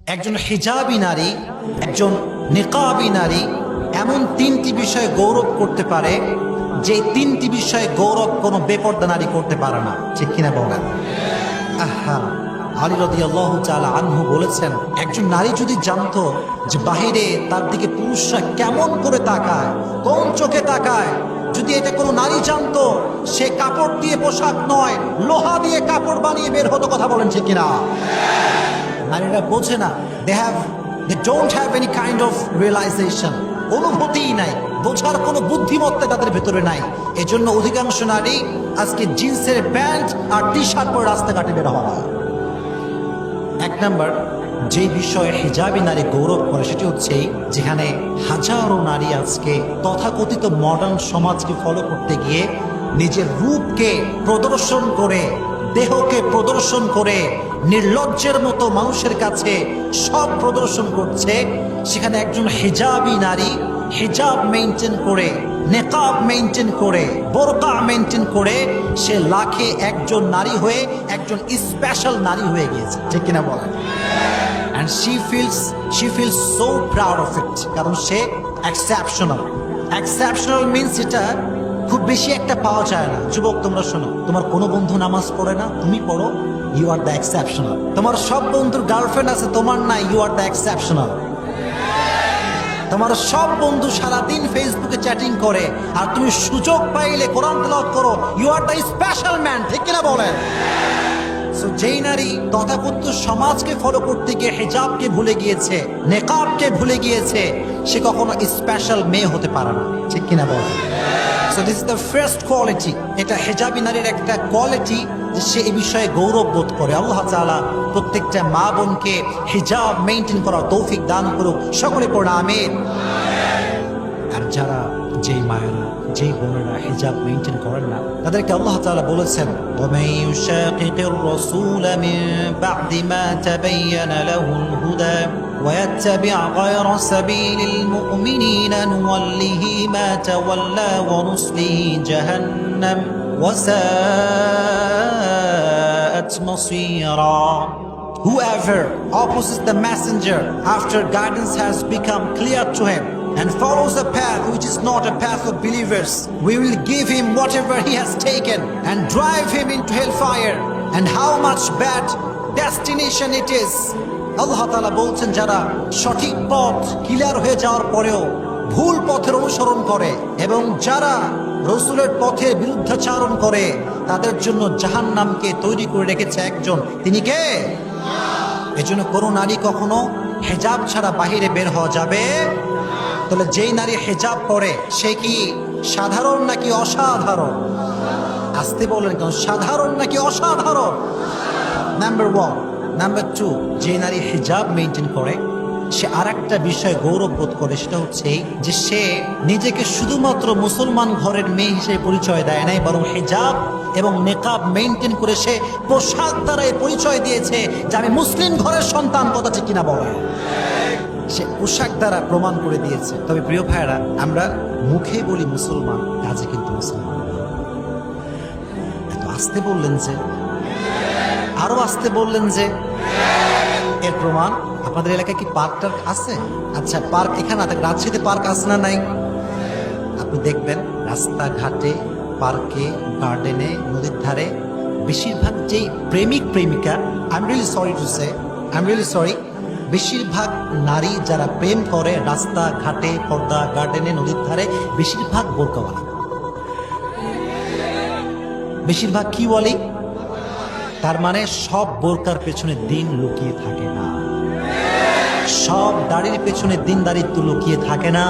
একজন হিজাবী নারী, একজন নিকাবী নারী এমন তিনটি বিষয়ে গৌরব করতে পারে যে তিনটি বিষয়ে গৌরব কোনো বেপর্দা নারী করতে পারে না। ঠিক কিনা বলেন? আহা, আলী রাদিয়াল্লাহু তাআলা আনহু বলেছেন, একজন নারী যদি জানতো যে বাহিরে তার দিকে পুরুষরা কেমন করে তাকায়, কোন চোখে তাকায়, যদি এটা কোনো নারী জানতো, সে কাপড় দিয়ে পোশাক নয়, লোহা দিয়ে কাপড় বানিয়ে বের হতো। কথা বলেন ঠিক কিনা? নারীরা বোঝে না, they don't have any kind of realization, অনুভূতিই নাই, বোঝার কোনো বুদ্ধিমত্তা তাদের ভেতরে নাই। এজন্য অধিকাংশ নারী আজকে জিন্সের প্যান্ট আর টি শার্ট পরে রাস্তাঘাটে বের হওয়া। এক নাম্বার যে বিষয়ে হিজাবী নারী গৌরব করে সেটি হচ্ছে যেখানে হাজারো নারী আজকে তথাকথিত মডার্ন সমাজকে ফলো করতে গিয়ে নিজের রূপকে প্রদর্শন করে, দেহকে প্রদর্শন করে নির্লজ্জের মতো মানুষের কাছে সব প্রদর্শন করছে, সেখানে একজন হিজাবী নারী হিজাব মেনটেন করে, নেকাব মেনটেন করে, বোরকা মেনটেন করে সে লাখে একজন নারী হয়ে একজন স্পেশাল নারী হয়ে গিয়েছে। ঠিক কিনা বলেন? and she feels so proud of it, কারণ সে exceptional means এটা খুব বেশি একটা পাওয়া যায় না। যুবক তোমরা শোনো, তোমার কোনো বন্ধু নামাজ পড়ে না, তুমি পড়ো, ইউ আর দ্য এক্সেপশনাল। তোমার সব বন্ধুর গার্লফ্রেন্ড আছে, তোমার নাই, ইউ আর দ্য এক্সেপশনাল। তোমার সব বন্ধু সারাদিন ফেসবুকে চ্যাটিং করে আর তুমি সুযোগ পাইলে কোরআন তেলাওয়াত করো, you are the special man. ঠিক কিনা বলেন? সো যেই নারী তথাকথিত সমাজকে ফলো করতে গিয়ে হিজাবকে ভুলে গিয়েছে, নেকাবকে ভুলে গিয়েছে, সে কখনো স্পেশাল মেয়ে হতে পারে না। ঠিক কিনা বলেন? So this is the first quality. এটা হিজাবী নারীর একটা কোয়ালিটি যে সে এই বিষয়ে গৌরব বোধ করে। আল্লাহ তাআলা প্রত্যেকটা মা বোনকে হিজাব মেইনটেইন করার তৌফিক দান করুক। সকলে পড়া আমিন। আর যারা যেই মায়েরা, যেই বোনেরা হিজাব মেইনটেইন করেন না, তাদেরকে আল্লাহ তাআলা বলেছেন, ওয়ামান ইউশাকিকির রাসূল মিন বা'দি মা তাবায়্যানা লাহুল হুদা ويتبع غير سبيل المؤمنين نوله ما تولى ونصله جهنم وساءت مصيرا. Whoever opposes the messenger after guidance has become clear to him and follows a path which is not a path of believers, we will give him whatever he has taken and drive him into hellfire, and how much bad destination it is. আল্লাহ তাআলা বলছেন, যারা সঠিক পথ clear হয়ে যাওয়ার পরেও ভুল পথের অনুসরণ করে এবং যারা রাসূলের পথের বিরুদ্ধাচরণ করে, তাদের জন্য জাহান্নামকে তৈরি করে রেখেছে একজন, তিনি কে? এজন্য কোনো নারী কখনো হিজাব ছাড়া বাহিরে বের হওয়া যাবে। তাহলে যেই নারী হিজাব পরে সে কি সাধারণ নাকি অসাধারণ? আসতে বলেন, কারণ সাধারণ নাকি অসাধারণ? নাম্বার 1। নাম্বার 2, যে নারী হিজাব মেইনটেইন করে সে আর একটা বিষয়ে গৌরব বোধ করে, সেটা হচ্ছে যে সে নিজেকে শুধুমাত্র মুসলমান ঘরের মেয়ে হিসেবে পরিচয় দেয় নাই, বরং হিজাব এবং নেকাব মেইনটেইন করে সে পোশাক দ্বারা এই পরিচয় দিয়েছে যে আমি মুসলিম ঘরের সন্তান। কথা ঠিক কিনা বলে? সে পোশাক দ্বারা প্রমাণ করে দিয়েছে। তবে প্রিয় ভাইরা, আমরা মুখে বলি মুসলমান, কাজে কিন্তু মুসলমান। এত আসতে বললেন যে, আরো আসতে বললেন যে, এর প্রমাণ আপনাদের এলাকায় কি পার্ক টার্ক আছে? আচ্ছা, পার্ক এখানে রাজশাহীতে পার্ক আছে না নাই? আপনি দেখবেন রাস্তাঘাটে, পার্কে, গার্ডেনে, নদীর ধারে বেশিরভাগ যেই প্রেমিক প্রেমিকা, আই এম রিয়েলি সরি, বেশিরভাগ নারী যারা প্রেম করে রাস্তাঘাটে, পর্দা, গার্ডেনে, নদীর ধারে, বেশিরভাগ বোরকাওয়ালা। বেশিরভাগ কি বলি? তার মানে সব বোরকার পেছনে দিন লুকিয়ে থাকে না, সব দাড়ির পেছনে দিনদারিত্ব লুকিয়ে থাকে না,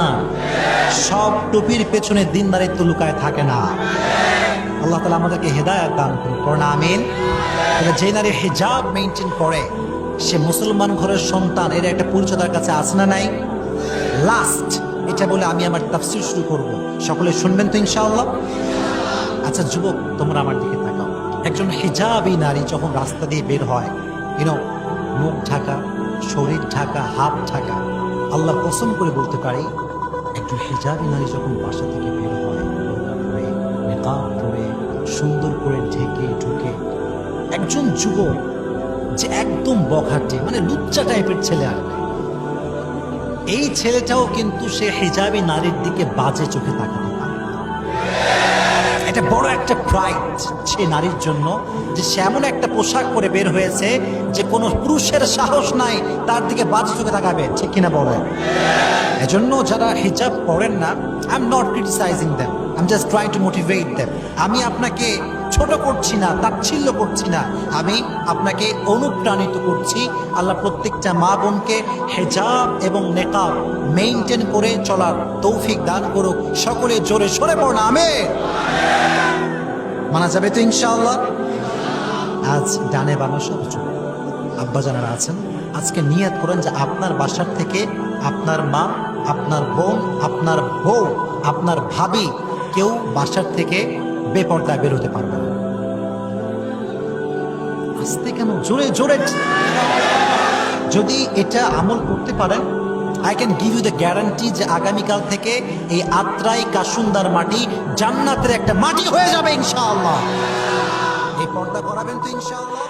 সব টুপির পেছনে দিনদারিত্ব লুকায় থাকে না। আল্লাহ তাআলা আমাদেরকে হেদায়েত দান করুন, আমিন। তাহলে যে নারী হিজাব মেইনটেইন করে সে মুসলমান ঘরের সন্তান, এর একটা পরিচয় তার কাছে আছে না নাই? লাস্ট এটা বলে আমি আমার তাফসীর শুরু করব, সকলে শুনবেন তো ইনশাআল্লাহ? আচ্ছা যুবক, তোমরা আমার দিকে তাকাও। একজন হিজাবী নারী যখন রাস্তা দিয়ে বের হয়, মুখ ঢাকা, শরীর ঢাকা, হাত ঢাকা, আল্লাহ কসম করে বলতে পারি, একজন হিজাবী নারী যখন বাসা থেকে বের হয়, বোরকা পরে, নিকাব পরে, সুন্দর করে ঢেকে ঢুকে, একজন যুবক যে একদম বখাটে মানে লুচ্চা টাইপের ছেলে আর নাই। এই ছেলেটাও কিন্তু সে হিজাবি নারীর দিকে বাজে চোখে তাকাতে পারে। এটা বড় একটা প্রাইড সে নারীর জন্য যে সে এমন একটা পোশাক পরে বের হয়েছে যে কোনো পুরুষের সাহস নাই তার দিকে বাজে চোখে তাকাবে, ঠিক কিনা বলেন? এজন্য যারা হিজাব পরেন না, I am not criticising them, I am just trying to motivate them. আমি আপনাকে ছোট করছি না, তাচ্ছিল্য করছি না, আমি আপনাকে অনুপ্রাণিত করছি। আল্লাহ প্রত্যেকটা মা বোনকে হিজাব এবং নেকাব মেইনটেইন করে চলার তৌফিক দান করুক। সকলে জোরে সরে পড়না আমিন। মানা যাবে তো ইনশাআল্লাহ? আজ ডানে বামে সব চলে। আব্বা জানারা আছেন, আজকে নিয়ত করেন যে আপনার বাসার থেকে আপনার মা, আপনার বোন, আপনার বউ, আপনার ভাবি কেউ বাসার থেকে বেপর্দায় বের হতে পারবে না। আস্তে কেন, জোরে জোরে। যদি এটা আমল করতে পারেন, I can give you the guarantee যে আগামীকাল থেকে এই আত্রাই কাসুন্দার মাটি জান্নাতের একটা মাটি হয়ে যাবে ইনশাআল্লাহ। এই পর্দা করাবেন তো ইনশাআল্লাহ?